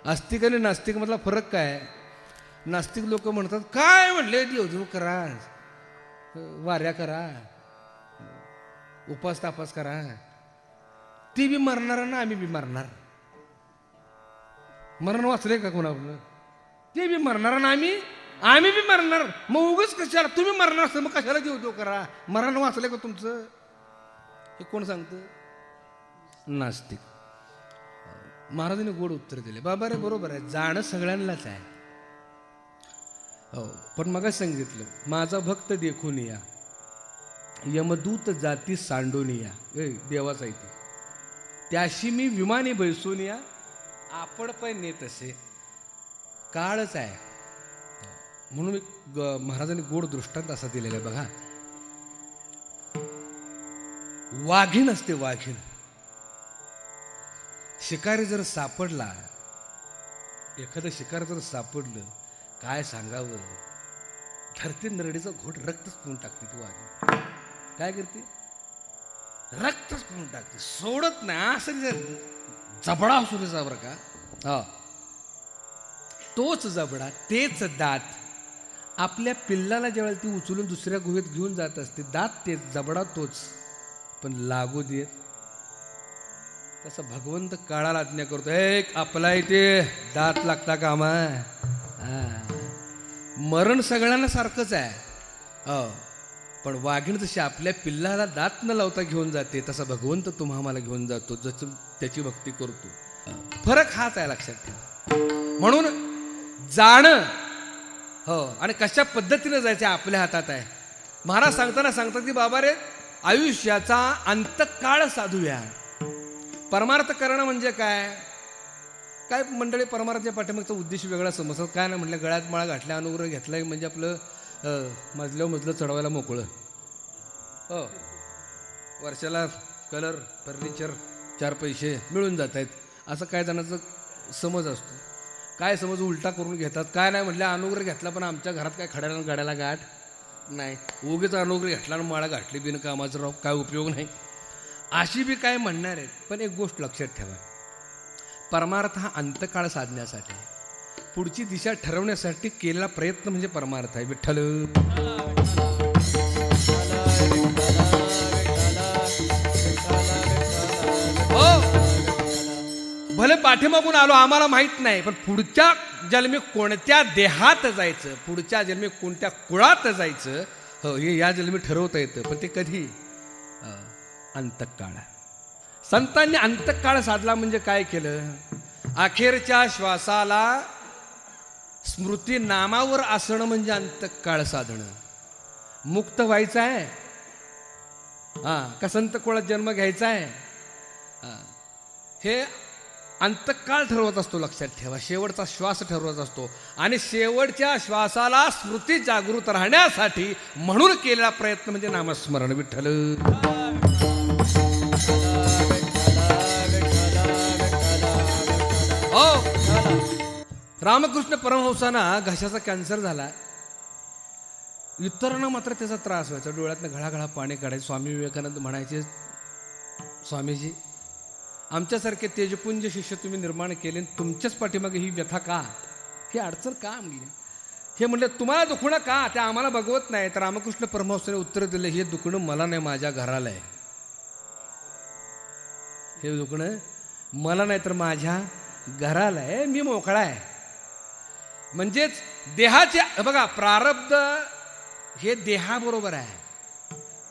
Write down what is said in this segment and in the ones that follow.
आस्तिक आणि नास्तिक मधला फरक काय? नास्तिक लोक म्हणतात काय म्हणले देवदेव करा, वाऱ्या करा, उपास तापास करा, ती बी मरणार ना आम्ही बी मरणार. मरण वाचले का कोणा आपलं? ते बी मरणार ना आम्ही बी मरणार. मग उगच कशाला तुम्ही मरणार असतं मग कशाला देवदेव करा? मरण वाचले का तुमचं? हे कोण सांगतं? नास्तिक. महाराजांनी गोड उत्तर दिले. बाबा रे बरोबर आहे, जाणं सगळ्यांनाच आहे. हो, पण मग सांगितलं माझा भक्त देखून या, यमदूत जाती सांडून या. देवाचा इथे त्याशी मी विमानी बैसून या, आपण पण नेत असे काळच आहे. म्हणून महाराजांनी गोड दृष्टांत असा दिलेला आहे बघा. वाघीण असते, वाघीण. शिकारी जर सापडला, एखादं शिकार जर सापडलं, काय सांगावं, धरती नरडीचा घोट रक्तच पिऊन टाकते ती वाघीण. काय करते? रक्तच पिऊन टाकते, सोडत नाही. असं जर जबडा असू द्याचा बरं का, हा तोच जबडा, तेच दात. आपल्या पिल्लाला ज्यावेळेला ती उचलून दुसऱ्या गुहेत घेऊन जात असते, दात तेच, जबडा तोच, पण लागू देत. तसं भगवंत काळाला आज्ञा करतो, एक आपला इथे दात लागता कामा. मरण सगळ्यांना सारखंच आहे. हो, पण वाघीण जशी आपल्या पिल्लाला दात न लावता घेऊन जाते, तसा भगवंत तुम्हा आम्हाला घेऊन जातो, जसं त्याची भक्ती करतो. फरक हाच आहे, लक्षात ठेवा. म्हणून जाणं, हो, आणि कशा पद्धतीने जायचं आपल्या हातात आहे. महाराज सांगतात की बाबा रे, आयुष्याचा अंतकाळ साधूया. परमार्थ करणं म्हणजे काय? काय मंडळी परमार्थाच्या पाठीमागचा उद्देश वेगळा समजतात. काय ना म्हटलं, गळ्यात माळा घातल्या, अनुग्रह घेतला म्हणजे आपलं मजल्यावर मजलं चढवायला मोकळं. हो, वर्षाला कलर, फर्निचर, 4 पैसे मिळून जात आहेत, असं काय जणांचं समज असतो. काय समज उलटा करून घेतात. काय नाही म्हटलं, अनुग्रह घेतला पण आमच्या घरात काय खड्याला गाड्याला गाठ नाही, उगीच अनुग्रह घेतला आणि माळा घातली बिन कामाचं राव, काय उपयोग नाही, अशी बी काय म्हणणार आहेत. पण एक गोष्ट लक्षात ठेवा, परमार्थ हा अंतकाळ साधण्यासाठी, पुढची दिशा ठरवण्यासाठी केलेला प्रयत्न म्हणजे परमार्थ आहे. विठ्ठल हो, भले पाठीमागून आलो आम्हाला माहित नाही, पण पुढच्या जन्मी कोणत्या देहात जायचं, पुढच्या जन्मी कोणत्या कुळात जायचं, हो, हे या जन्मी ठरवता येतं. पण ते कधी? अंतकाळ. संतांनी अंतकाळ साधला म्हणजे काय केलं? अखेरच्या श्वासाला स्मृती नामावर असणं म्हणजे अंतकाळ साधणं. मुक्त व्हायचं आहे का संत कुळात जन्म घ्यायचा आहे, हे अंतकाळ ठरवत असतो. लक्षात ठेवा, शेवटचा श्वास ठरवत असतो. आणि शेवटच्या श्वासाला स्मृती जागृत राहण्यासाठी म्हणून केलेला प्रयत्न म्हणजे नामस्मरण. विठ्ठल हो, रामकृष्ण परमहंसांना घशाचा कॅन्सर झाला. इतरांना मात्र त्याचा त्रास व्हायचा, डोळ्यातनं घळाघळा पाणी काढायचं. स्वामी विवेकानंद म्हणायचे, स्वामीजी आमच्यासारखे तेजपुंज शिष्य तुम्ही निर्माण केले, तुमच्याच पाठीमागे ही व्यथा का, ही अडचण का म्हणली? हे म्हणले तुम्हाला दुखणं का, ते आम्हाला बघवत नाही. तर रामकृष्ण परमहंसाने उत्तर दिले, हे दुखणं मला नाही, माझ्या घराला आहे. हे दुखणं मला नाही तर माझ्या घराला आहे, मी मोकळा आहे. म्हणजेच देहाचे बघा, प्रारब्ध हे देहाबरोबर आहे.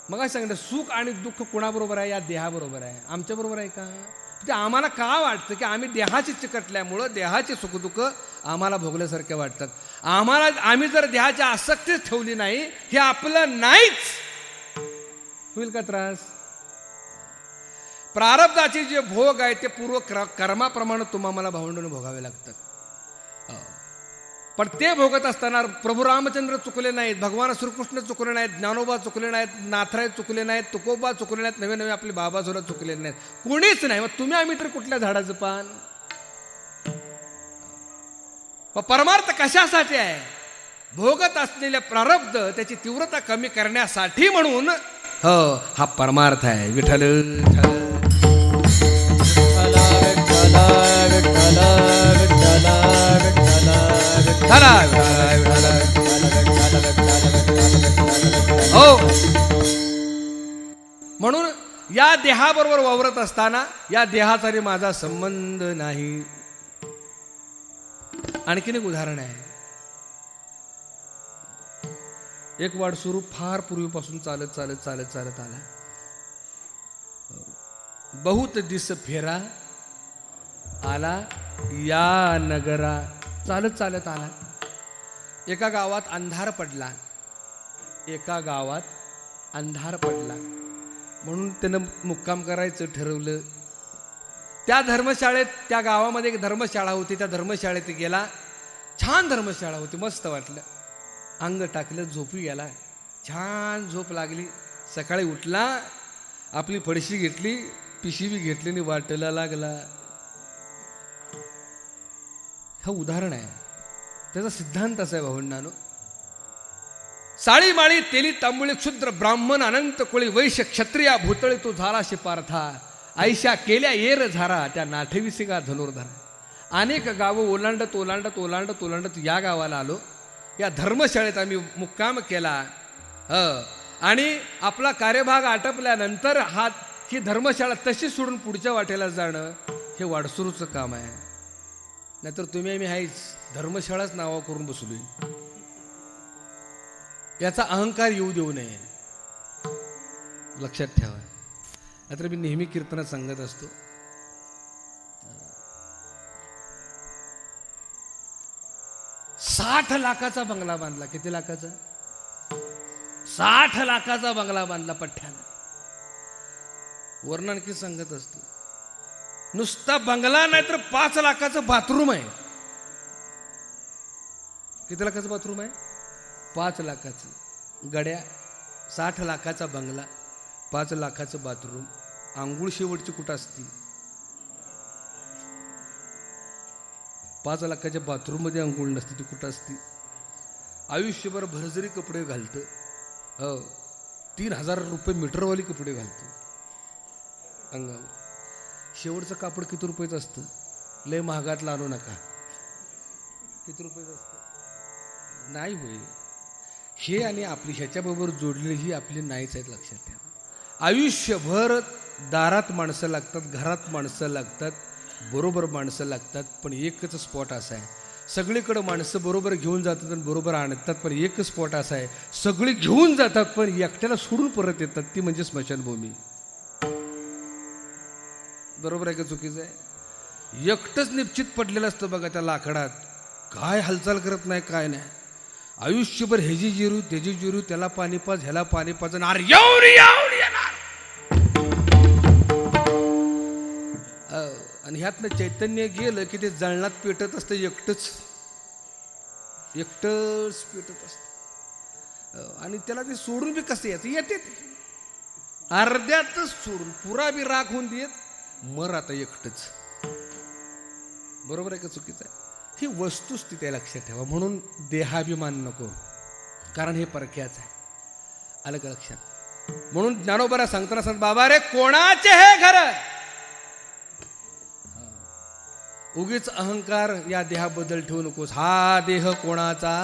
मग काय सांगितलं, सुख आणि दुःख कोणाबरोबर आहे? या देहाबरोबर आहे. आमच्या बरोबर आहे का? ते आम्हाला का वाटतं की आम्ही देहाची चिकटल्यामुळं देहाचे सुखदुःख आम्हाला भोगल्यासारखे वाटतात. आम्ही जर देहाची आसक्तीच ठेवली नाही, हे आपलं नाहीच, होईल का त्रास? प्रारब्धाचे जे भोग आहे ते पूर्व कर्माप्रमाणे तुम्हाला भावंडाने भोगावे लागतात. पण ते भोगत असताना प्रभू रामचंद्र चुकले नाहीत, भगवान श्रीकृष्ण चुकले नाहीत, ज्ञानोबा चुकले नाहीत, नाथराय चुकले नाहीत, तुकोबा चुकले नाहीत, नवे नवे आपले बाबा सुद्धा चुकले नाहीत, कोणीच नाही. मग तुम्ही आम्ही तर कुठल्या झाडाचं पान? परमार्थ कशासाठी आहे? भोगत असलेल्या प्रारब्ध त्याची तीव्रता कमी करण्यासाठी, म्हणून हो हा परमार्थ आहे. विठ्ठल विठ्ठल विठ्ठल विठ्ठल विठ्ठल देहाबरोबर वावरत असताना या देहाचा रे माझा संबंध नाही. आणखीन एक उदाहरण आहे. एक वाडसुरू फार पूर्वीपासून चालत चालत चालत चालत आला. बहुत दिस फेरा आला या नगरा. चालत चालत आला. एका गावात अंधार पडला. एका गावात अंधार पडला म्हणून त्यानं मुक्काम करायचं ठरवलं. त्या धर्मशाळेत, त्या गावामध्ये एक धर्मशाळा होती. त्या धर्मशाळेत गेला. छान धर्मशाळा होती, मस्त वाटलं. अंग टाकलं, झोपी गेला. छान झोप लागली. सकाळी उठला, आपली फडशी घेतली, पिशवी घेतली आणि वाटायला लागला. हा उदाहरण आहे. त्याचा सिद्धांत असा आहे भावंडांनो. साळी माळी तेली तांबुळे क्षुद्र ब्राह्मण अनंत कोळी वैश्य क्षत्रिया भूतळे तो झाला पार्था. आयशा केल्या येर झारा त्या नाठविसी का धनुर्धरा. अनेक गावं ओलांडत ओलांडत ओलांडत ओलांडत या गावाला आलो. या धर्मशाळेत आम्ही मुक्काम केला. आणि आपला कार्यभाग आटपल्यानंतर ही धर्मशाळा तशी सोडून पुढच्या वाटेला जाणं हे वाडसुरूचं काम आहे. नाहीतर तुम्ही आम्ही आहेच धर्मशाळाच नावा करून बसलोय. याचा अहंकार येऊ देऊ नये, लक्षात ठेवा. नाहीतर मी नेहमी कीर्तनात सांगत असतो, 60 लाखाचा बंगला बांधला. किती लाखाचा? 60 लाखाचा बंगला बांधला पठ्ठ्यानं. वर्ण आणखी सांगत असतो, नुसता बंगला नाही तर 5 लाखाचं बाथरूम आहे. किती लाखाचं बाथरूम आहे? 5 लाखाचं. गड्या 60 लाखाचा बंगला, 5 लाखाचं बाथरूम. आंघोळ शेवटची कुठं असती? 5 लाखाच्या बाथरूम मध्ये आंघोळ नसते, ती कुठं असती? आयुष्यभर भरजरी कपडे घालतं. 3000 रुपये मीटरवाली कपडे घालतो अंगावर. शेवटचं कापड किती रुपयाचं असतं? लय महागातला आणू नका. किती रुपयाचं असतं? नाही होय. हे आणि आपली ह्याच्याबरोबर जोडलेली ही आपली नाहीच आहेत, लक्षात ठेवा. आयुष्यभर दारात माणसं लागतात, घरात माणसं लागतात, बरोबर माणसं लागतात. पण एकच स्पॉट असा आहे, सगळीकडे माणसं बरोबर घेऊन जातात आणि बरोबर आणतात. पण एकच स्पॉट असा आहे, सगळी घेऊन जातात पण एकट्याला सोडून परत येतात. ती म्हणजे स्मशानभूमी. बरोबर आहे का चुकीचं आहे? एकटंच निश्चित पडलेलं असतं बघा त्या लाकडात. काय हालचाल करत नाही, काय नाही. आयुष्यभर ह्याची जिरू त्याची जिरू, त्याला पाणी पाच ह्याला पाणी पाच. आणि ह्यातनं चैतन्य गेलं की ते जळणात पेटत असतं. एकटंच पेटत असतं. आणि त्याला ते सोडून बी कसं येते अर्ध्यातच सोडून, पुरा बी राख होऊन देत. मर आता एकटंच. बरोबर आहे का चुकीचं आहे? ही वस्तुस्थिती आहे, लक्षात ठेवा. म्हणून देहाभिमान नको, कारण हे परक्याच आहे. आलं का लक्षात? म्हणून ज्ञानोबा सांगताना सांग, बाबा रे कोणाचे हे घर? उगीच अहंकार या देहाबद्दल ठेवू नकोस. हा देह कोणाचा?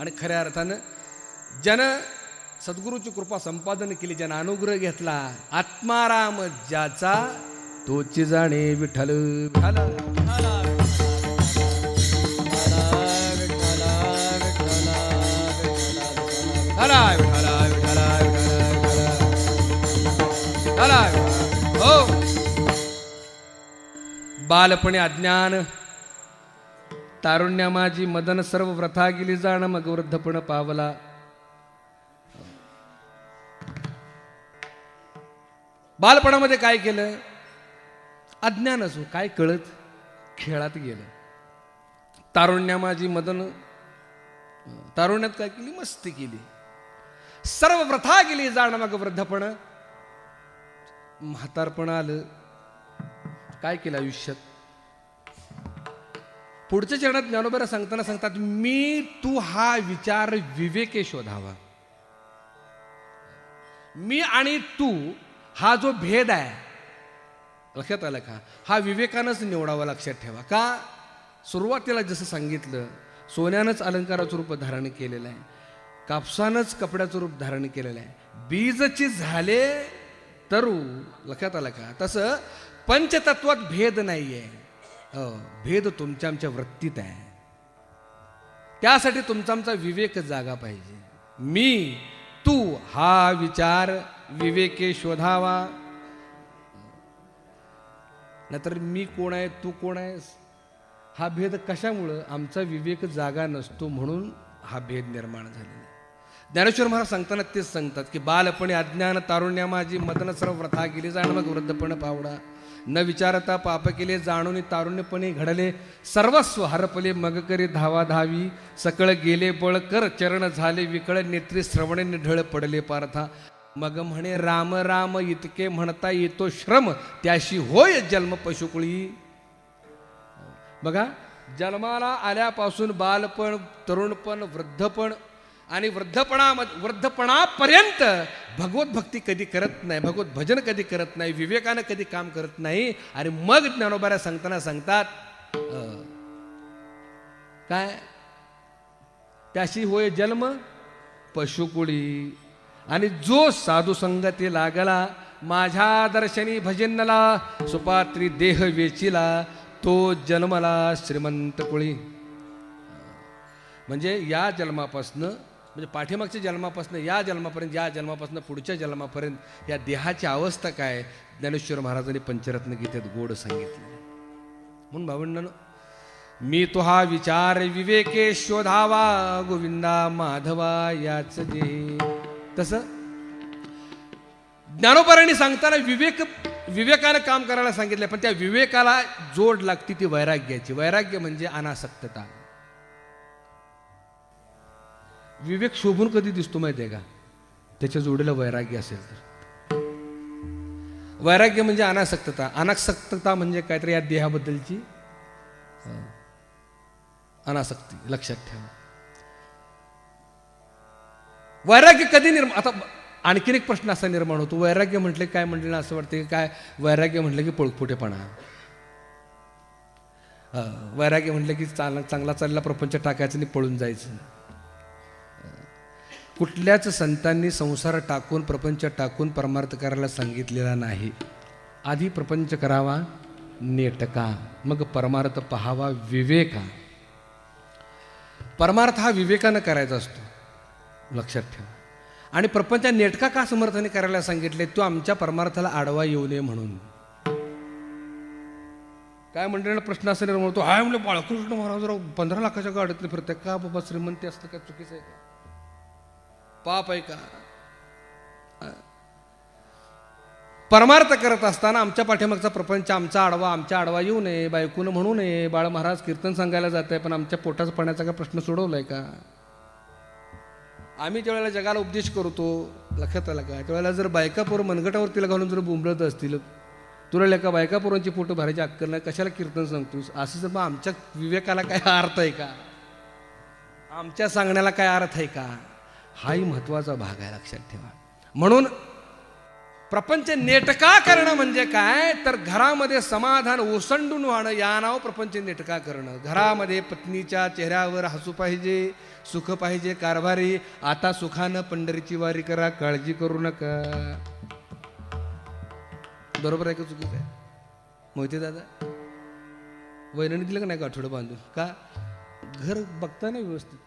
आणि खऱ्या अर्थानं जन सद्गुरूची कृपा संपादन केली, जन अनुग्रह घेतला, आत्माराम ज्याचा तोची जाणे विठ्ठल. हो, बालपणे अज्ञान, तारुण्या माझी मदन सर्व व्रथा गेली जाण, मग वृद्धपण पावला. बालपणामध्ये काय केलं? अज्ञान असो, काय कळत, खेळात गेलं. तारुण्या माझी मदन, तारुण्यात काय केली? मस्ती केली. सर्व व्रथा गेली जाण, मग वृद्धपण. म्हातारपण आलं. काय केलं आयुष्यात? पुढच्या चरणात ज्ञानोबा सांगताना सांगतात, मी तू हा विचार विवेके शोधावा. मी आणि तू हा जो भेद आहे, लक्षात आलं का? हा विवेकानंच निवडावा, लक्षात ठेवा. का? सुरुवातीला जसं सांगितलं, सोन्यानंच अलंकाराचं रूप धारण केलेलं आहे, कापसानंच कपड्याचं रूप धारण केलेलं आहे. बीजची झाले तरु. लक्षात आलं का? तसं पंचतत्वात भेद नाहीये. भेद तुमच्या आमच्या वृत्तीत आहे. त्यासाठी तुमचा आमचा विवेक जागा पाहिजे. मी तू हा विचार विवेके शोधावा. नाहीतर मी कोण आहे तू कोण आहेस हा भेद कशामुळं? आमचा विवेक जागा नसतो म्हणून हा भेद निर्माण झालेला. ज्ञानेश्वर महाराज सांगताना तेच सांगतात की बालपणे अज्ञान तारुण्या माझी मदन सर्व व्रथा गेली जाण मग वृद्धपण पावडा. न विचारता पाप केले जाणून तारुण्यपणे घडले सर्वस्व हरपले मग करी धावा धावी. सकळ गेले बळ कर चरण झाले विकळ नेत्री श्रवणे ढळ पडले पार्था. मग म्हणे राम राम इतके म्हणता येतो श्रम त्याशी होय जन्म पशुकुळी. बघा, जन्माला आल्यापासून बालपण तरुणपण वृद्धपण आणि वृद्धपणापर्यंत भगवत भक्ती कधी करत नाही, भगवत भजन कधी करत नाही, विवेकानं कधी काम करत नाही. आणि मग ज्ञानोबाऱ्या सांगताना सांगतात काय? त्याशी होय जन्म पशुकुळी. आणि जो साधू संगती लागला माझ्या दर्शनी भजनला सुपात्री देह वेचिला तो जन्मला श्रीमंत कुळी. म्हणजे या जन्मापासनं म्हणजे पाठीमागच्या जन्मापासून या जन्मापर्यंत, या जन्मापासून पुढच्या जन्मापर्यंत या देहाची अवस्था काय ज्ञानेश्वर महाराजांनी पंचरत्न गीतेत गोड सांगितले. म्हणून भावंडांनो, मी तो हा विचार विवेके शोधावा गोविंदा माधवा याच जे. तसं ज्ञानोबारांनी सांगताना विवेकानं काम करायला सांगितलं, पण त्या विवेकाला जोड लागते ती वैराग्याची. वैराग्य म्हणजे अनासक्तता. विवेक शोभून कधी दिसतो माहिती आहे का? त्याच्या जोडीला वैराग्य असेल तर. वैराग्य म्हणजे अनासक्तता. अनासक्तता म्हणजे काहीतरी या देहाबद्दलची अनासक्ती. लक्षात ठेवा. वैराग्य कधी आता आणखीन एक प्रश्न असा निर्माण होतो, वैराग्य म्हटले काय म्हटलं ना, असं वाटतं की काय वैराग्य म्हटलं की पळपुटेपणा. वैराग्य म्हटलं की चांगला चाललेला प्रपंच टाकायचं आणि पळून जायचं. कुठल्याच संतांनी संसार टाकून प्रपंच टाकून परमार्थ करायला सांगितलेला नाही. आधी प्रपंच करावा नेटका, मग परमार्थ पहावा विवेका. परमार्थ हा विवेकानं करायचा असतो, लक्षात ठेवा. आणि प्रपंच नेटका का समर्थाने करायला सांगितले? तो आमच्या परमार्थाला आडवा येऊ नये म्हणून. काय मंडळींना प्रश्न असा निर्माण होतो, हाय म्हणजे बाळकृष्ण महाराज 15 लाखाच्या गाडीतले फिरते का बाबा? श्रीमंती असतं का? चुकीचं आहे का? पाप आहे का? परमार्थ करत असताना आमच्या पाठीमागचा प्रपंच आमच्या आडवा येऊ नये, बायकून म्हणू नये. बाळ महाराज कीर्तन सांगायला जात आहे, पण आमच्या पोटाचा पाण्याचा काय प्रश्न सोडवलाय का? आम्ही ज्यावेळेला जगाला उपदेश करतो, लक्षात आला का, त्यावेळेला जर बायकापूर मनगटावर तिला घालून जर बुंबलत असतील, तुला लेका बायकापुरांची फोटो भरायची अक्कल नाही, कशाला कीर्तन सांगतोस? असं जर मग आमच्या विवेकाला काय अर्थ आहे का? आमच्या सांगण्याला काय अर्थ आहे का? हाही महत्वाचा भाग आहे, लक्षात ठेवा. म्हणून प्रपंच नेटका करणं म्हणजे काय तर घरामध्ये समाधान ओसंडून वाहणं, या नाव प्रपंच नेटका करणं. घरामध्ये पत्नीच्या चेहऱ्यावर हसू पाहिजे, सुख पाहिजे कारभारी. आता सुखानं पंढरीची वारी करा, काळजी करू नका. बरोबर आहे का चुकीचं आहे? मोहिते दादा वैरणीने दिलं का नाही का आठवडं बांधून? का घर बघता नाही व्यवस्थित?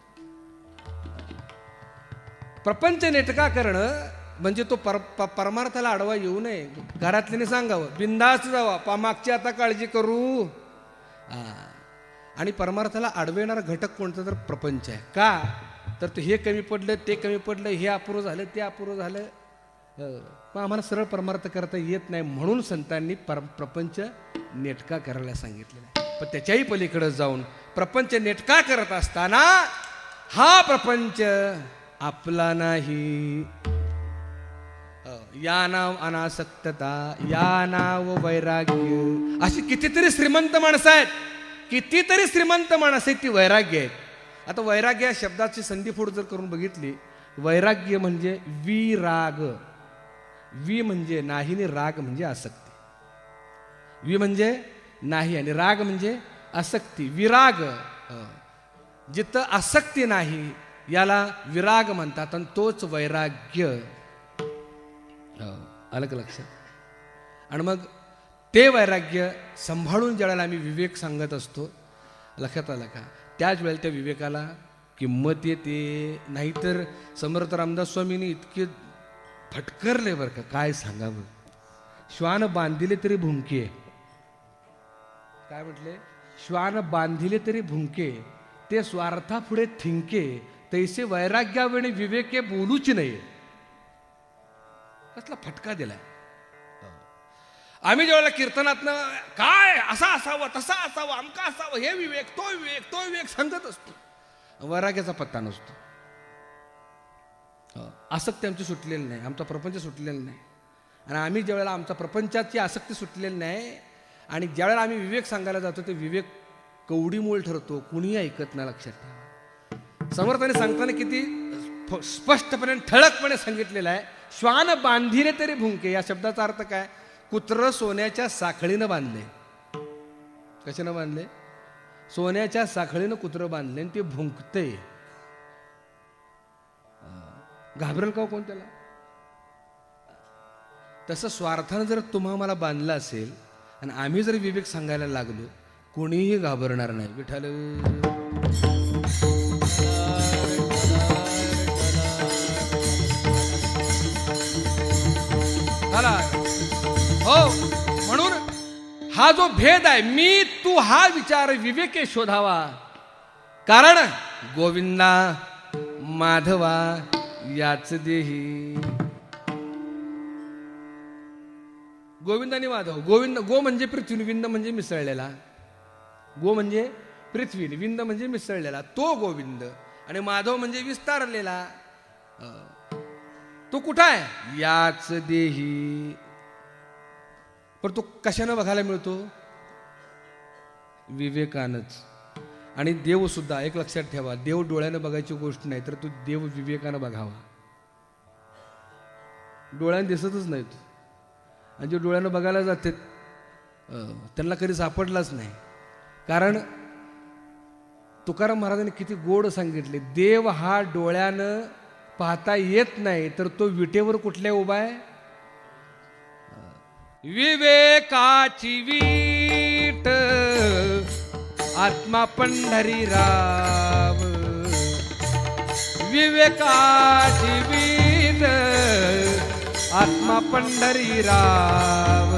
प्रपंच नेटका करणं म्हणजे तो परमार्थाला आडवा येऊ नये. घरातल्याने सांगावं बिंदास जावा, मागची आता काळजी करू. आणि परमार्थाला अडवणारा घटक कोणता तर प्रपंच आहे. का तर ते हे कमी पडलं, ते कमी पडलं, हे अपुरं झालं, ते अपुरं झालं. मग आम्हाला सरळ परमार्थ करता येत नाही, म्हणून संतांनी प्रपंच नेटका करायला सांगितलेला आहे. पण त्याच्याही पलीकडे जाऊन प्रपंच नेटका करत असताना हा प्रपंच आपला नाही. या नाव अनासक्तता, या नाव वैराग्य. अशी कितीतरी श्रीमंत माणसं आहेत, कितीतरी श्रीमंत माणसं आहेत ती वैराग्य आहेत. आता वैराग्य या शब्दाची संधीफोड जर करून बघितली, वैराग्य म्हणजे विराग. वि म्हणजे नाही आणि राग म्हणजे आसक्ती. वि म्हणजे नाही आणि राग म्हणजे आसक्ती. विराग, जिथं आसक्ती नाही याला विराग म्हणतात आणि तोच वैराग्य. आलं का लक्षात? आणि मग ते वैराग्य सांभाळून ज्यावेळेला आम्ही विवेक सांगत असतो, लक्षात आलं का, त्याच वेळेला त्या विवेकाला किंमत येते. नाहीतर समर्थ रामदास स्वामींनी इतके फटकरले बरं का, काय सांगावं. श्वान बांधिले तरी भुंके, काय म्हटले, श्वान बांधिले तरी भुंके, ते स्वार्था पुढे थिंके, तैसे वैराग्यावेळी विवेके बोलूच नाही. कसला फटका दिलाय. आम्ही ज्यावेळेला कीर्तनातनं काय असा असावं तसा असावं अमका असावं, हे विवेक तो विवेक तो विवेक सांगत असतो, वैराग्याचा पत्ता नसतो. आसक्ती आमची सुटलेली नाही, आमचा प्रपंच सुटलेला नाही. आणि आम्ही ज्यावेळेला आमचा प्रपंचाची आसक्ती सुटलेली नाही आणि ज्यावेळेला आम्ही विवेक सांगायला जातो, ते विवेक कवडीमोल ठरतो, कुणीही ऐकत नाही. लक्षात ठेवा. समर्थाने सांगताना किती स्पष्टपणे ठळकपणे सांगितलेलं आहे, श्वान बांधिले तरी भुंके. या शब्दाचा अर्थ काय, कुत्र सोन्याच्या साखळीनं बांधले. कशानं बांधले? सोन्याच्या साखळीनं कुत्र बांधले आणि ते भुंकते. घाबरेल का कोण त्याला? तसं स्वार्थानं जर तुम्हा मला बांधलं असेल आणि आम्ही जर विवेक सांगायला लागलो, कोणीही घाबरणार नाही. विठ्ठल हो. म्हणून हा जो भेद आहे, मी तू हा विचार विवेके शोधावा. कारण गोविंदा माधवा याच देही. गोविंद आणि माधव. गोविंद, गो म्हणजे पृथ्वी, विंद म्हणजे मिसळलेला. गो म्हणजे पृथ्वी, विंद म्हणजे मिसळलेला, तो गोविंद. आणि माधव म्हणजे विस्तारलेला. तो कुठं आहे? याच देही. पण तो कशानं बघायला मिळतो? विवेकानंच. आणि देव सुद्धा एक लक्षात ठेवा, देव डोळ्यानं बघायची गोष्ट नाही, तर तू देव विवेकानं बघावा. डोळ्यानं दिसतच नाही तो. आणि जे डोळ्यानं बघायला जाते त्यांना कधी सापडलाच नाही. कारण तुकाराम महाराजांनी किती गोड सांगितले, देव हा डोळ्यानं पाहता येत नाही, तर तो विटेवर कुठल्या उभा आहे? विवेकाची वीट आत्मा पंढरीराव. विवेकाची वीट आत्मा पंढरीराव.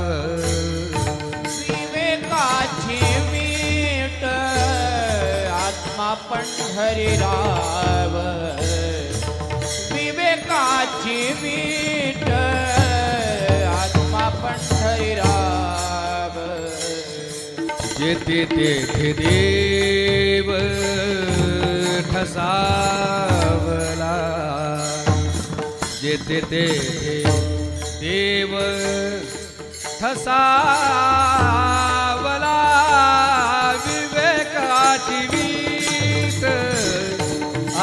विवेकाची वीट आत्मा पंढरीराव. विवेकाची वीट आत्मा पंढरीराव. जेते तेथे देव ठसावला. जेते तेथे देव ठसावला. विवेकाची वीट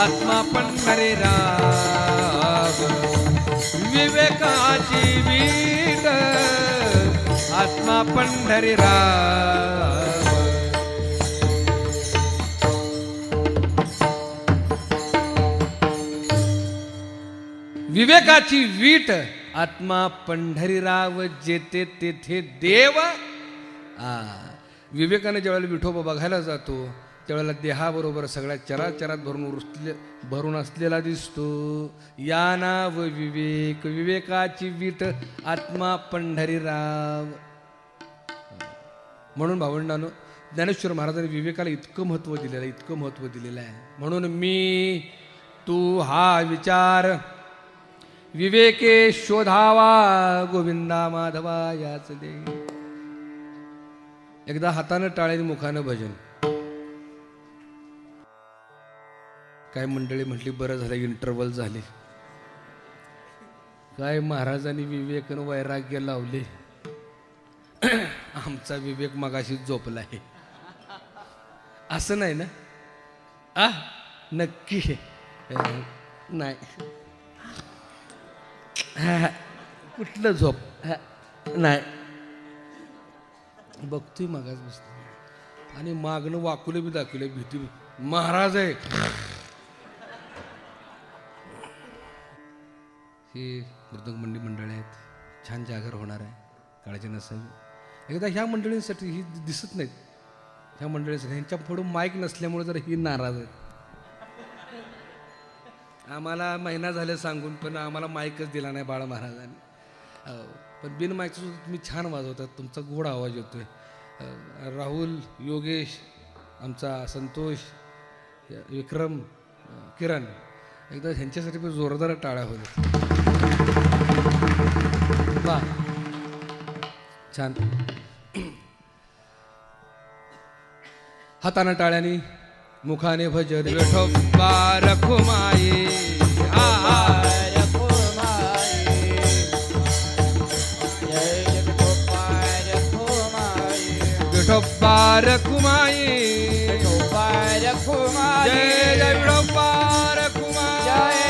आत्मा पंढरीराव. विवेकाची वीट आत्मा पंढरीराव. विवेकाची वीट आत्मा पंढरीराव. जेते तेथे देव. विवेकाने ज्यावेळेला विठोबा बघायला जातो, त्यावेळेला देहाबरोबर सगळ्या चराचरात भरून असलेला दिसतो. या नाव विवेक. विवेकाची वीट आत्मा पंढरीराव. म्हणून भावंडांनो, ज्ञानेश्वर महाराजांनी विवेकाला इतकं महत्त्व दिलेलं आहे, इतकं महत्त्व दिलेलं आहे. म्हणून मी तू हा विचार विवेके शोधावा. गोविंदा माधवा याच दे. एकदा हातानं टाळ्याने मुखानं भजन. काय मंडळी म्हटली, बरं झालं इंटरव्हल झाले. काय महाराजांनी विवेकन वैराग्य लावले. आमचा विवेक मगाशीच झोपला आहे. असं नाही ना? नक्की नाही. कुठलं झोप नाही. बघतोय मागास बसतो आणि मागणं वाकुले बी दाखवले. भीती महाराज आहे. ही मृदंग मंडळी आहेत. छान जागर होणार आहे, काळजी नसावी. एकदा ह्या मंडळींसाठी ही दिसत नाहीत, ह्या मंडळींसाठी ह्यांच्या पुढं माईक नसल्यामुळे जर ही नाराज आहे. आम्हाला महिना झाले सांगून पण आम्हाला माईकच दिला नाही बाळा महाराजांनी. पण बिन माईकचं सुद्धा तुम्ही छान वाजवतात, तुमचा गोड आवाज येतोय. राहुल, योगेश, आमचा संतोष, विक्रम, किरण, एकदा ह्यांच्यासाठी पण जोरदार टाळ्या होत्या. वा, छान. हातानं टाळ्यानी, मुखाने भजन विठोबा रखुमाई. विठोबा रखुमाई, जय जय विठोबा रखुमाई,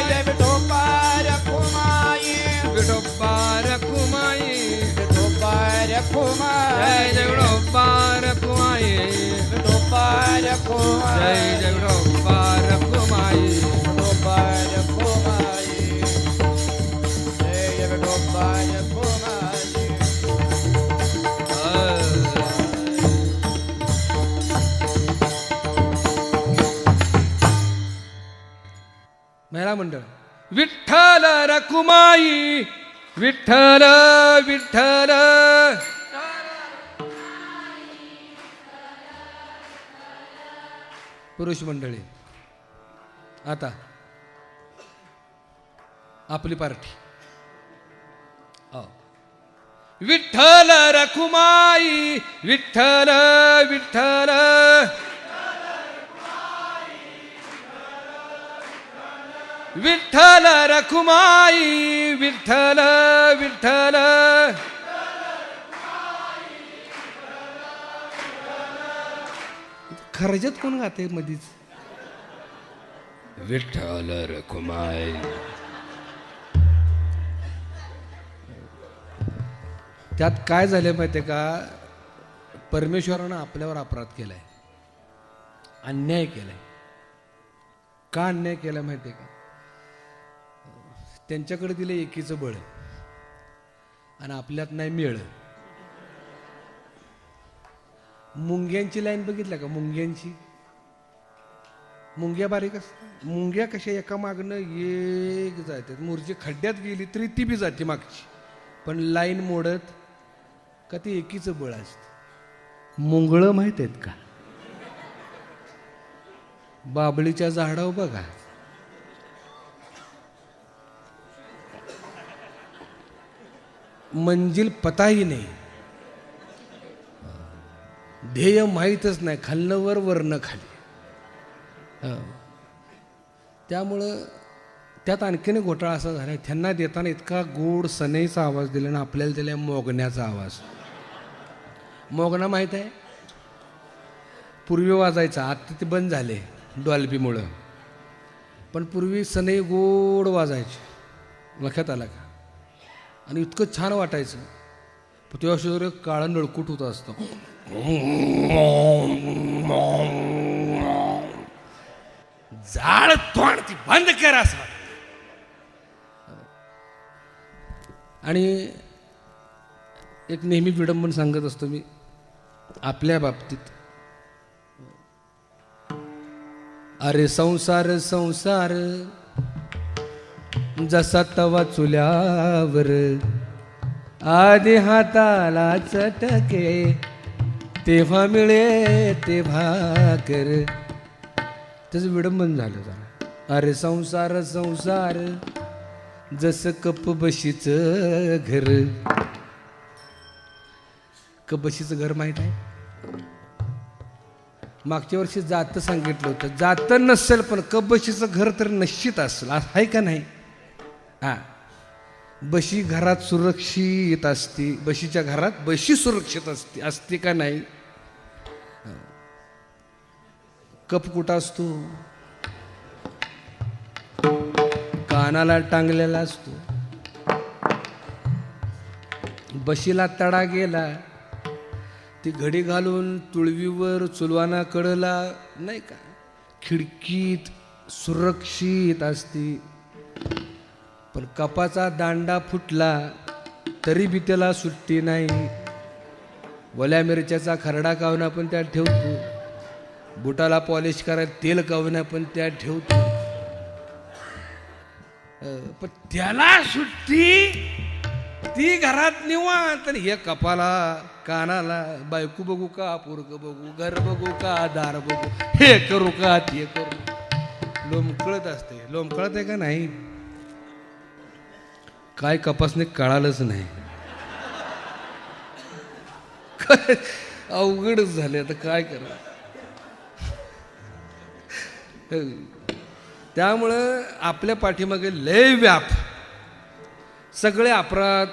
जय विठोबा रखुमाई, विठोबा रखुमाई, विठोबा रखुमाई, जय जय विठोबा रखुमाई, विठोबा रखुमाई, जय जय विठोबा रखुमाई, विठोबा रखुमाई, जय विठोबा रखुमाई. महिला मंडळ. विठ्ठल रखुमाई, विठ्ठल विठ्ठल. पुरुष मंडळी, आता आपली पार्टी. विठ्ठल रखुमाई, विठ्ठल विठ्ठल. विठ्ठल रखुमाई, विठ्ठल विठ्ठल. खरजत कोण गाते मधीच? विठ्ठल रखुमाई. त्यात काय झालं माहितीये का, परमेश्वरानं आपल्यावर अपराध केलाय, अन्याय केलाय. का अन्याय केला माहितीये का? त्यांच्याकडे दिलं एकीचं बळ आणि आपल्यात नाही मिळ. मुंग्यांची लाईन बघितल्या का? मुंग्यांची, मुंग्या बारीक असतात. मुंग्या कशा एका मागणं एक जातात, मुर्जी खड्ड्यात गेली तरी ती बी जाते मागची, पण लाईन मोडत का ती एकीचं बळ असतं. मुंगळं माहित आहेत का? बाबळीच्या झाडावर बघा, मंजिल पताही नाही, ध्येय माहीतच नाही, खालनं वर वरनं खाली. त्यामुळं त्यात आणखीन घोटाळा असा झाला, त्यांना देताना इतका गोड सनईचा आवाज दिला ना, आपल्याला दिला मोगण्याचा आवाज. मोगणा माहीत आहे? पूर्वी वाजायचा, आता ते बंद झाले डॉल्बीमुळं, पण पूर्वी सनई गोड वाजायची. लक्षात आला का? आणि इतकं छान वाटायचं. तेव्हा शेजारी एक काळा नळकूट होता असतो, जाळ तोंड ती बंद कर असं. आणि एक नेहमी विडंबन सांगत असतो मी आपल्या बाबतीत. अरे संसार संसार जसा तवा चुल्यावर, आधी हाताला चटके तेव्हा मिळे ते भाकर. त्याचं विडंबन झालं जरा. अरे संसार संसार जसं कप बशीचं घर. कप बशीचं घर माहीत आहे? मागच्या वर्षी जातं सांगितलं होतं. जातं नसेल पण कप बशीचं घर तर निश्चित असेल, आहे का नाही? हा, बशी घरात सुरक्षित असते, बशीच्या घरात बशी सुरक्षित असते का नाही? कप कुठं असतो? कानाला टांगलेला असतो. बशीला तडा गेला, ती घडी घालून तुळवीवर चुलवाना कडला नाही का, खिडकीत सुरक्षित असते. पण कपाचा दांडा फुटला तरी बी त्याला सुट्टी नाही. ओल्या मिरच्याचा खरडा कावना पण त्यात ठेवतो, बुटाला पॉलिश करायला तेल कावना पण त्यात ठेवतो. पण त्याला सुट्टी, ती घरात निवांत. आणि हे कपाला कानाला बायको बघू का, पोरग बघू, घर बघू का, दार बघू, हे करू का ते करू, लोंबकळत असते. लोंबकळत आहे का नाही काय कपासने कळालंच नाही. काय अवघडच झाले आता काय करा. त्यामुळं आपल्या पाठीमागे लय व्याप, सगळे अपराध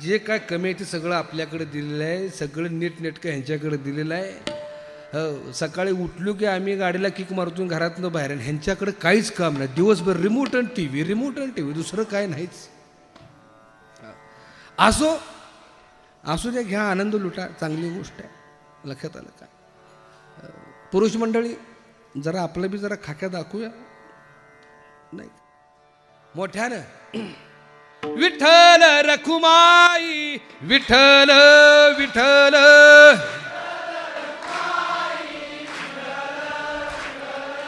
जे काय कमी आहे ते सगळं आपल्याकडे दिलेलं आहे. सगळं नीटनेटकं ह्यांच्याकडे दिलेलं आहे. सकाळी उठलो की आम्ही गाडीला किक मारतून घरातनं बाहेर, आणि ह्यांच्याकडे काहीच काम नाही. दिवसभर रिमोट आणि टी व्ही, दुसरं काय नाहीच. असो द्या, घ्या आनंद लुटा, चांगली गोष्ट आहे. लक्षात आलं का? पुरुष मंडळी जरा आपलं बी जरा खाक्या दाखवूया नाही मोठ्यानं. विठ्ठल रखुमाई, विठ्ठल विठ्ठल,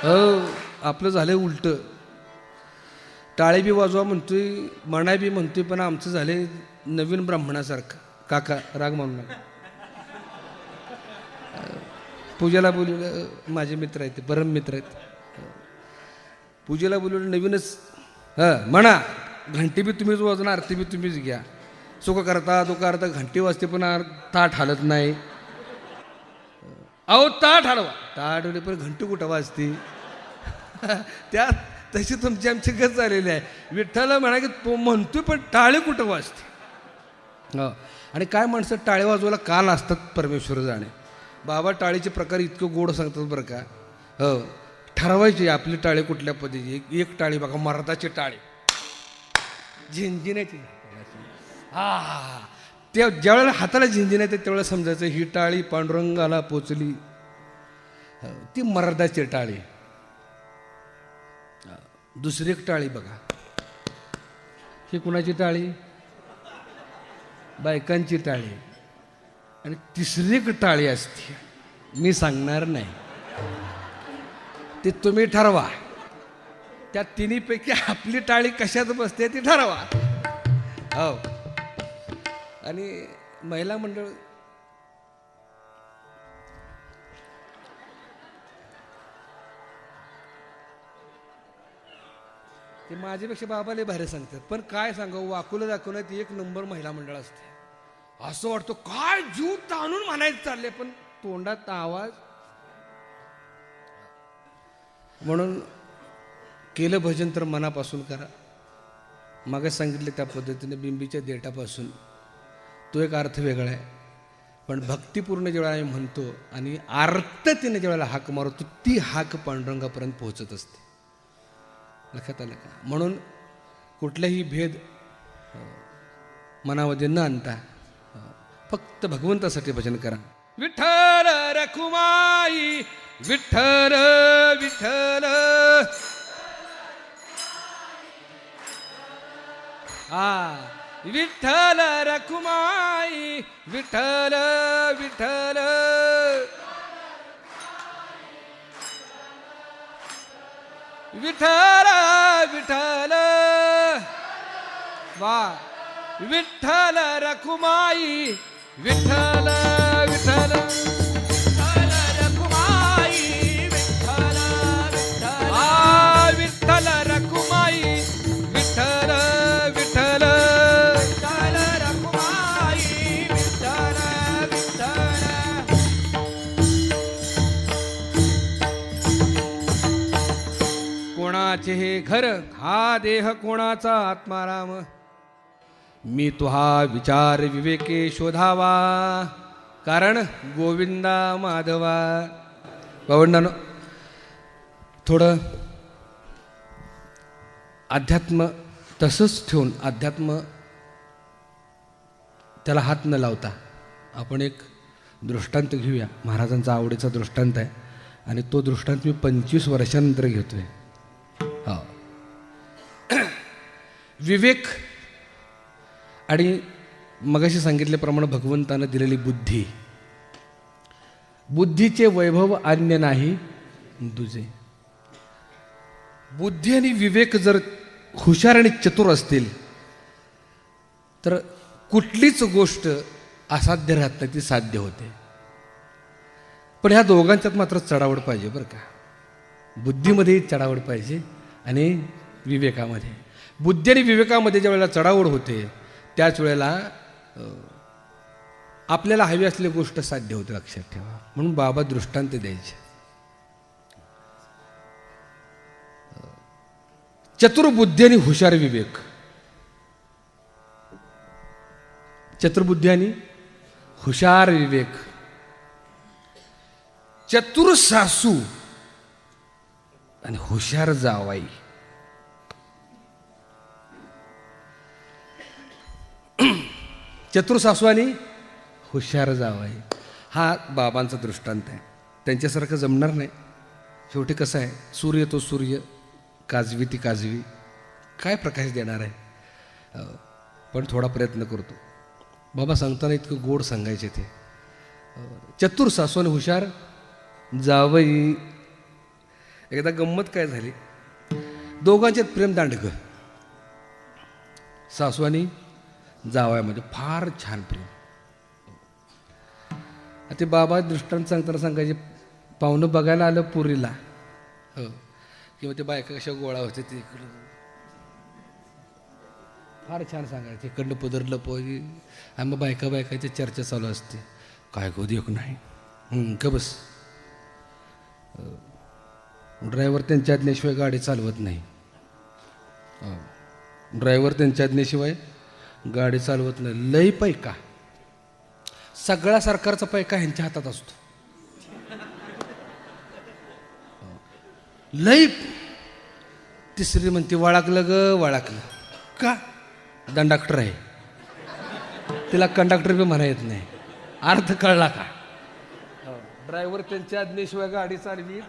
हो आपलं झालंय उलट. टाळे बी वाजवा म्हणतोय, म्हणा बी म्हणतोय, पण आमचं झाले नवीन ब्राह्मणासारखं. काका राग मानू नका. पूजेला बोलवलं, माझे मित्र आहेत, परम मित्र आहेत. पूजेला बोलवलं नवीनच. म्हणा घंटी बी तुम्हीच वाजवणार, आरती बी तुम्हीच घ्या. सुख करता दुःख करता घंटी वाजते पण ताट हालत नाही. अहो ताट हलवा, ताट हलवले पण घंटी कुठं वाजते. त्या तशी तुमची आमची गत झालेली आहे. विठ्ठल म्हणा की तो म्हणतोय पण टाळे कुठं वाजते. आणि काय माणसं टाळे वाजवायला काल असतात परमेश्वर जाणे. बाबा टाळीचे प्रकार इतकं गोड सांगतात बरं का. हो ठरवायची आपली टाळे कुठल्या पद्धतीची. एक टाळी बघा मर्दाची टाळी, झिंजिण्याची. हा त्या ज्यावेळेला हाताला झिंजिन येते त्यावेळेला समजायचं ही टाळी पांडुरंगाला पोचली. ती मर्दाची टाळी. दुसरी एक टाळी बघा, ही कुणाची टाळी? बायकांची टाळी. आणि तिसरी एक टाळी असते, मी सांगणार नाही, ते तुम्ही ठरवा. त्या तिन्हीपैकी आपली टाळी कशात बसते ती ठरवा. हो. आणि महिला मंडळ ते माझ्यापेक्षा बाबाले भारी सांगतात. पण काय सांगावं, वाकुलं दाखवण्यात एक नंबर महिला मंडळ असते. असं वाटतं काय जीव ताणून म्हणायचं चालले, पण तोंडात आवाज. म्हणून केलं भजन तर मनापासून करा. मागे सांगितले त्या पद्धतीने बिंबीच्या देठापासून. तो एक अर्थ वेगळा आहे. पण भक्तिपूर्ण ज्यावेळेला आम्ही म्हणतो आणि आर्ततेने ज्यावेळेला हाक मारतो, ती हाक पांडुरंगापर्यंत पोहोचत असते. लक्षात आलं का? म्हणून कुठलाही भेद मनामध्ये न आणता फक्त भगवंतासाठी भजन करा. विठ्ठल रखुमाई, विठ्ठल विठ्ठल, विठ्ठल रखुमाई, विठ्ठल विठ्ठल, विठ्ठल विठ्ठल, वा विठ्ठल रखुमाई, विठ्ठल विठ्ठल, विठ्ठल रखुमाई, विठ्ठल विठ्ठल, विठ्ठल रखुमाई, विठ्ठल विठ्ठल, विठ्ठल रखुमाई, विठ्ठल विठ्ठल. कोणाचे हे घर, हा देह कोणाचा आत्माराम, मी तो हा विचार विवेके शोधावा, कारण गोविंदा माधवा. भावंडांनो, थोडं अध्यात्म तसंच ठेवून, अध्यात्म त्याला हात न लावता आपण एक दृष्टांत घेऊया. महाराजांचा आवडीचा दृष्टांत आहे आणि तो दृष्टांत मी 25 वर्षानंतर घेतोय. हो. विवेक आणि मगाशी सांगितल्याप्रमाणे भगवंतानं दिलेली बुद्धी, बुद्धीचे वैभव अन्य नाही दुजे. बुद्धी आणि विवेक जर हुशार आणि चतुर असतील तर कुठलीच गोष्ट असाध्य राहत नाही, ती साध्य होते. पण ह्या दोघांच्यात मात्र चढावड पाहिजे बरं का. बुद्धीमध्ये चढावड पाहिजे आणि विवेकामध्ये. बुद्धी आणि विवेकामध्ये ज्या वेळेला चढावड होते त्याच वेळेला आपल्याला हवी असलेली गोष्ट साध्य होते, लक्षात ठेवा. म्हणून बाबा दृष्टांत द्यायचे. चतुर बुद्धी आणि हुशार विवेक. चतुर्बुद्धी आणि हुशार विवेक. चतुर सासू आणि हुशार जावाई. चतुर सासू आणि हुशार जावाई हा बाबांचा दृष्टांत आहे. त्यांच्यासारखं जमणार नाही. शेवटी कसं आहे, सूर्य तो सूर्य, काजवी ती काजवी, काय प्रकाश देणार आहे. पण थोडा प्रयत्न करतो. बाबा सांगताना इतकं गोड सांगायचे ते. चतुर सासू आणि हुशार जावई. एकदा गंमत काय झाली, दोघांच्यात प्रेम दांडगं. सासू आणि जावयामध्ये फार छान प्रेम. ते बाबा दृष्टांत सांगताना सांगायचे, पाहुणं बघायला आलं पुरीला, हो, किंवा ते बायका कशा गोळा होते ते इकडं फार छान सांगायचे. इकडनं पदरलं पोही आणि मग बायकाची चर्चा चालू असते. काय गो देख नाही का बस. ड्रायव्हर त्यांच्या आज्ञेशिवाय गाडी चालवत नाही. ड्रायव्हर त्यांच्या आज्ञेशिवाय गाडी चालवत नाही. लई पैका, सगळा सरकारचा पैका ह्यांच्या हातात असतो. लई. तिसरी म्हणते वळाकलं ग वळाकलं. का? दंडाक्टर आहे, तिला कंडक्टर बी म्हणा येत नाही. अर्थ कळला का? ड्रायव्हर त्यांच्या आज्ञेशिवाय गाडी चालवी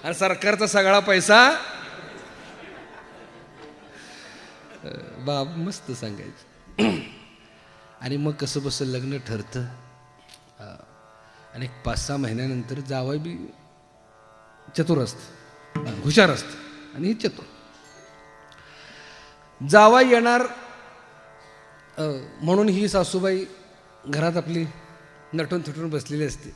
आणि सरकारचा सगळा पैसा. बाब मस्त सांगायचं. आणि मग कसं बसं लग्न ठरतं. आणि 5-6 महिन्यानंतर जावई बी चतुर असतं, हुशार असतं आणि चतुर. जावई येणार म्हणून ही सासूबाई घरात आपली नटून थटून बसलेली असते.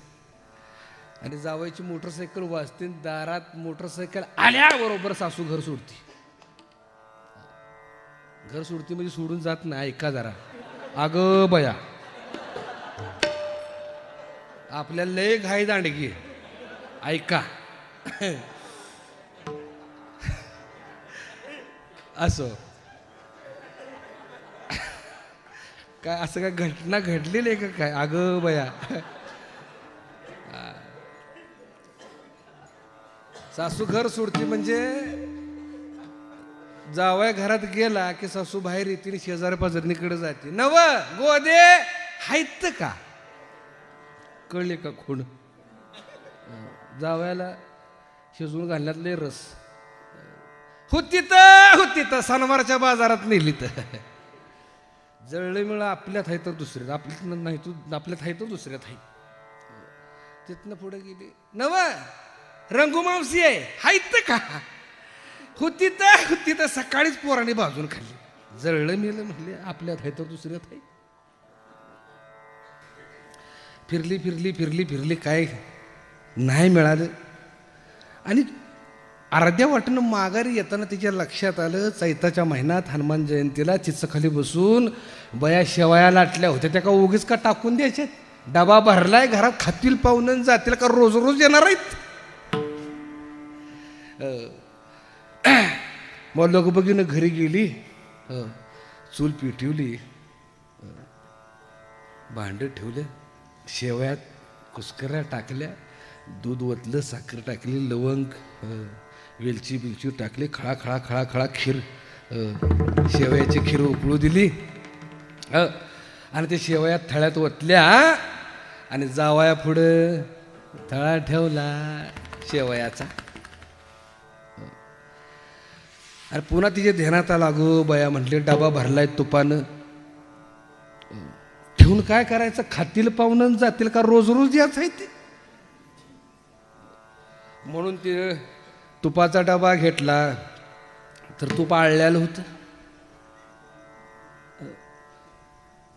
आणि जावईची मोटरसायकल वाजते. दारात मोटरसायकल आल्याबरोबर सासू घर सोडते. घर सोडते म्हणजे सोडून जात नाही. ऐका जरा, अगं बया, आपल्याला लय घाई दांडगी. ऐका. असो काय, असं काय घटना घडलेली आहे का काय? अगं बया, सासू घर सोडती म्हणजे जावया घरात गेला की सासू बाहेर येते, शेजारी पाजारणीकडे जाते. नव गोदे हायत का? कळले का खूण? जावयाला शिजवून घालण्यातले रस होती तर सनवारच्या बाजारात नेली तर जळले मिळा. आपल्यात आहे तर दुसऱ्यात, आपल्यात नाही तू, आपल्यात आहे तर दुसऱ्यात आहे. तिथनं पुढे गेली. नव रंगूमावशी आहे, हायत का? होती तर सकाळीच पोराने बाजून खाल्ली. जळलं मिळलं म्हणले, आपल्यात आहे तर दुसऱ्यात आहे. फिरली काय नाही मिळालं. आणि अर्ध्या वाटेनं माघारी येताना तिच्या लक्षात आलं, चैताच्या महिन्यात हनुमान जयंतीला चिचखाली बसून बया शेवया लाटल्या होत्या, त्या का उगीच का टाकून द्यायचे? डबा भरलाय, घरात खातील पाहुणं जातील का रोज रोज येणार आहेत? मग लगबगीनं घरी गेली, चूल पेटवली, भांड ठेवलं, शेवयात कुस्कऱ्या टाकल्या, दूध ओतलं, साखर टाकली, लवंग, वेलची बिलची टाकली, खळा खीर, शेवयाची खीर उकळू दिली. आणि ते शेवयात थळ्यात ओतल्या आणि जावया पुढं थळा ठेवला शेवयाचा. अरे पुन्हा तिच्या ध्यानात आला, गो बया म्हटले डबा भरलाय तुपानं, ठेवून काय करायचं? खातील पाहुणं जातील का? रोज रोज याच आहे ते. म्हणून ते तुपाचा डबा घेतला तर तूप आळलेलं होतं.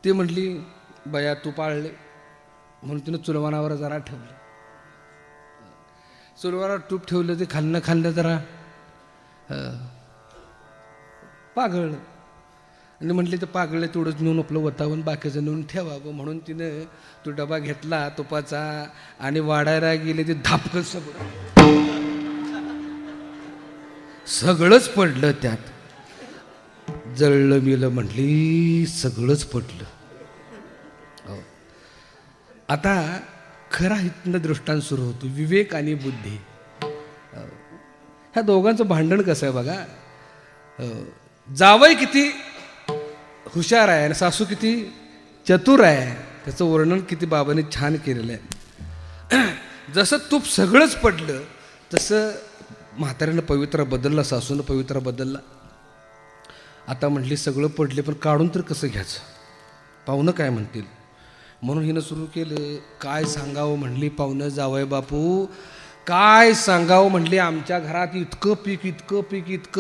ते म्हटली बया तूप आळले, म्हणून तिनं चुलवानावर जरा ठेवलं. चुलवानावर तूप ठेवलं, ते खाल्लं जरा पागळलं आणि म्हटले ते पागळले तेवढंच नेऊन आपलं वतावून बाकीचं नेऊन ठेवावं. म्हणून तिनं तो डबा घेतला तुपाचा आणि वाढायला गेले, ते धापकन सगळंच पडलं त्यात. जळलं मिलं म्हटली, सगळंच पडलं. आता खरा इथनं दृष्टांत सुरू होतो, विवेक आणि बुद्धी. ह्या दोघांचं भांडण कसं आहे बघा. जावई किती हुशार आहे आणि सासू किती चतुर आहे, त्याचं वर्णन किती बाबांनी छान केलेलं आहे. जसं तूप सगळंच पडलं तसं म्हाताऱ्यानं पवित्रा बदलला, सासूनं पवित्रा बदलला. आता म्हटली सगळं पडले, पण काढून तर कसं घ्यायचं, पाहुणं काय म्हणतील. म्हणून हिनं सुरू केलं, काय सांगावं म्हणली पाहुणं जावई बापू, काय सांगावं म्हणली. आमच्या घरात इतकं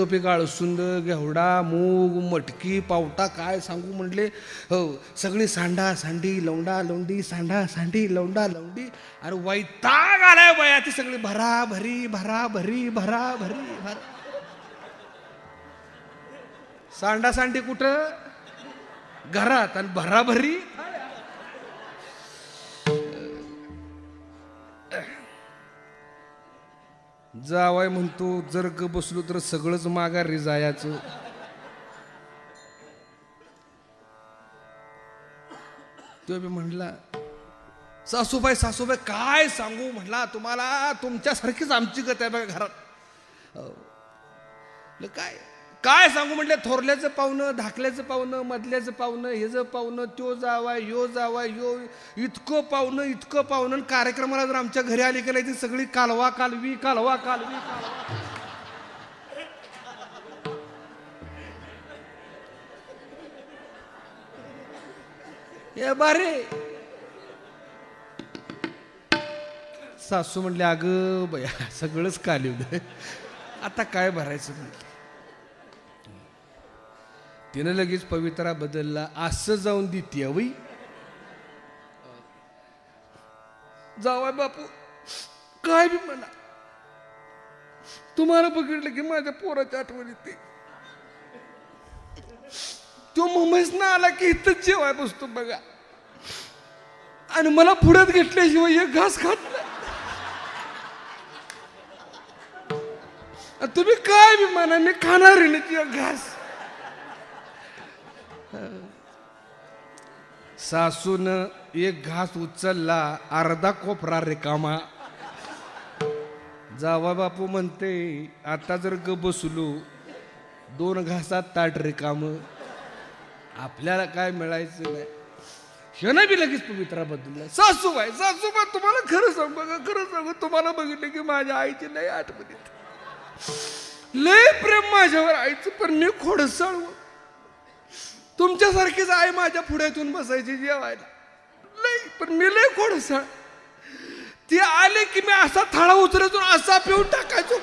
पीक अळसुंद, घेवडा, मूग, मटकी, पावटा, काय सांगू म्हणले. हो, सगळी सांडा सांडी, लवंडा लवंडी, सांडा सांडी, लवंडा लवंडी. अरे वैताग आलाय बया, ती सगळी भराभरी भराभरी भराभरी भरा. सांडा सांडी कुठं? घरात. आणि भराभरी जावाय म्हणतो जर ग बसलो तर सगळंच माघारी जायचं. तो बी म्हणला सासूबाई काय सांगू म्हटला तुम्हाला, तुमच्यासारखीच आमची गत आहे बघा घरात. काय सांगू म्हटलं, थोरल्याचं पाहुणं, धाकल्याचं पाहुणं, मधल्याचं पाहुणं, हेचं पाहुणं, त्यो जावा यो इतकं पाहुणं. कार्यक्रमाला जर आमच्या घरी आली की नाही ती सगळी कालवा कालवी. हे बारे. सासू म्हणले अगं बया सगळंच कालवलं, आता काय भरायचं म्हटलं. तिनं लगेच पवित्रा बदलला, असं जाऊन देते वै. जावाय बापू काय बी म्हणा, तुम्हाला बघितलं की माझ्या पोराची आठवण येते. तो मुंबईस ना आला की इथंच जेवाय बसतो बघा, आणि मला पुढ्यात घेतल्याशिवाय एक घास खात नाही. तुम्ही काय बी म्हणा, मी खाणार नाही एक घास. सासून एक घास उचलला, अर्धा कोपरा रिकामा. जावा बापू म्हणते आता जर ग बसलो 2 घासात ताट रिकाम, आपल्याला काय मिळायचं नाही. ह्यानं बी लगेच पवित्रा बदलला. सासूबाई तुम्हाला खरं सांगू, तुम्हाला बघितलं की माझ्या आईची लय आठवण येते, लय प्रेम माझ्यावर आईचं, पण मी खोडसाळ. तुमच्यासारखीच आई माझ्या पुढ्यातून बसायची जेवायला लय, पण मी लय खोडसाळ. ती आले की मी असा थाळा उतरतून असा पिऊन टाकायचो.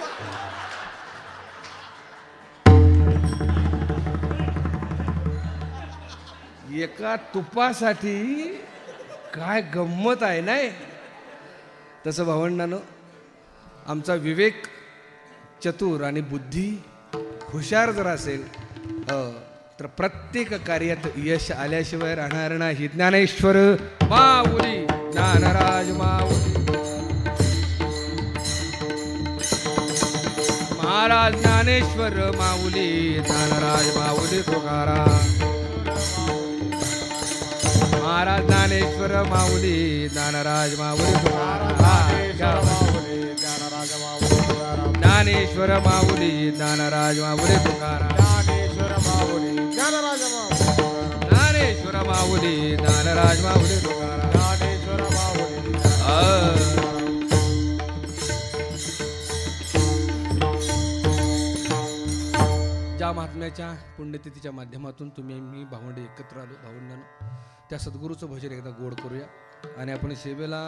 एका तुपासाठी काय गंमत आहे नाही. तसं भावंडानं आमचा विवेक चतुर आणि बुद्धी हुशार जर असेल तर प्रत्येक कार्यात यश आल्याशिवाय राहणार नाही. ज्ञानेश्वर माऊली ज्ञानराज माऊली महाराज, ज्ञानेश्वर माऊली ज्ञानराज माऊली तुकाराम महाराज, ज्ञानेश्वर माऊली ज्ञानराज माऊली ज्ञानेश्वर माऊली ज्ञानराज माऊली तुकाराम ज्ञानेश्वर माऊली ज्ञानराज माऊली तुकाराम. ज्या महात्म्याच्या पुण्यतिथीच्या माध्यमातून तुम्ही मी भावंडे एकत्र आलो, भावंडांनो त्या सद्गुरूचं भजन एकदा गोड करूया आणि आपण सेवेला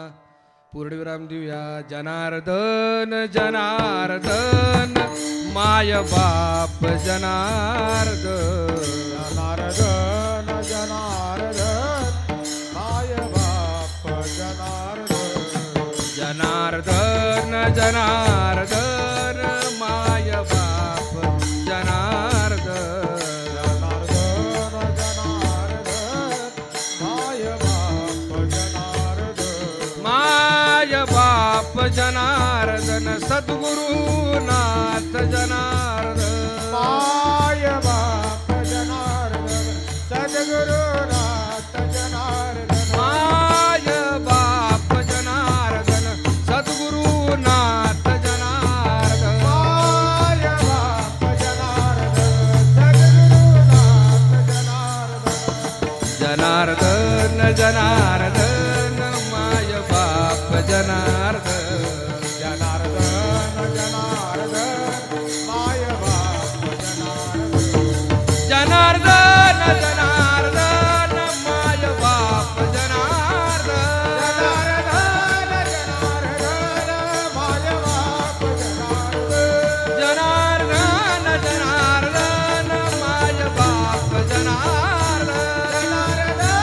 पूर्णविराम देऊया. जनार्दन जनार्दन माय बाप जनार्दन. जनार्दन जनार्दन माय बाप जनार्दन. जनार्दन जनार्दन माय बाप जनार्दन. जनार्दन जनार्दन माय बाप जनार्दन. माय बाप जनार्दन सद्गुरुनाथ जनार्दन. माय बाप जनार्दन सद्गुरुनाथ जनार्दन. माय बाप जनार्दन सद्गुरुनाथ जनार्दन. माय बाप जनार्दन सद्गुरुनाथ जनार्दन. जनार्दन जनार्दन माय बाप जनार्दन. जनार्दन जनार्दन माय बाप जनार्दन. जनार्दन जनार्दन माय बाप जनार्दन. जनार्दन जनार्दन माय बाप जनार्दन. जनार्दन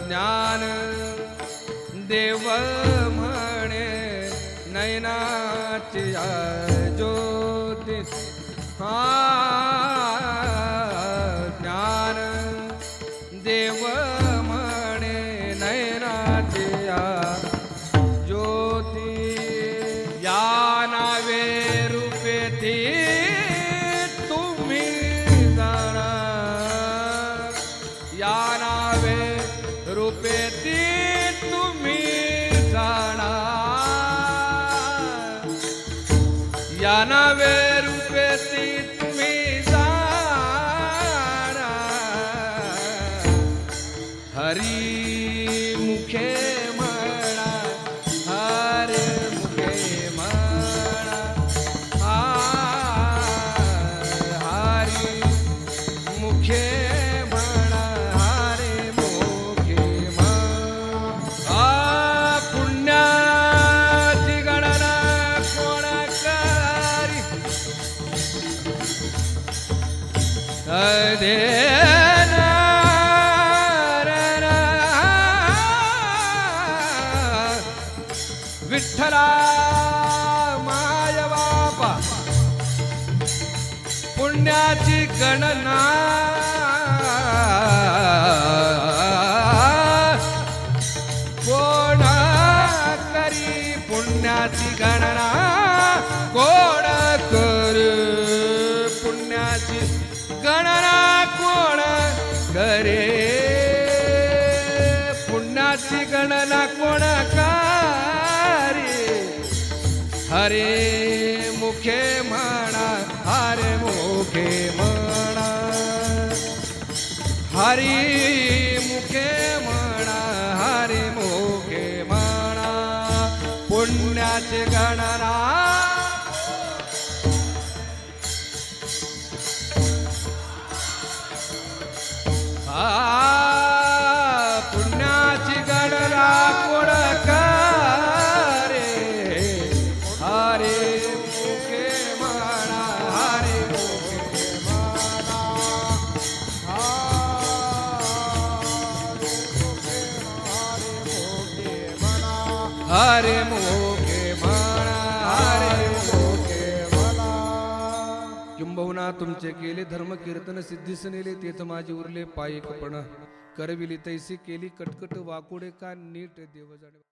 ज्ञान देव म्हणे नयनाची ज्योती. ज्ञान देव म्हणे नयनाची ज्योती. या नावे रूपे ती तुम्ही जाणा. या नावे रूपे ती तुम्ही जाणा. या नावे रूपे ती तुम्ही जाणा. हरी मुखे म्हणा हरे मुखे म्हणा. हरी मुखे म्हणा हरे मुखे म्हणा. पुण्याची गणना कोण करी. विठ्ठला माय बापा पुण्याची गणना कोण करी. पुण्याची गणना कोण करी. पुण्याची गणना कोण करे. पुण्याची गणना कोण करे. हरे मुखे म्हणा हरे मुखे म्हणा. हरी मुखे म्हणा हरे मुखे म्हणा. पुण्याची गणना पुण्याची गणना कोण करे. हरे मुखे म्हणा हरे मुखे म्हणा. हरे मुखे म्हणा हरे मुखे म्हणा. किंबहुना तुमचे केले धर्म कीर्तन सिद्धीस नेले तेथ माझे उरले पायिकपण. करविली तैसी केली कटकट वाकुडे का नीट देव जाणे.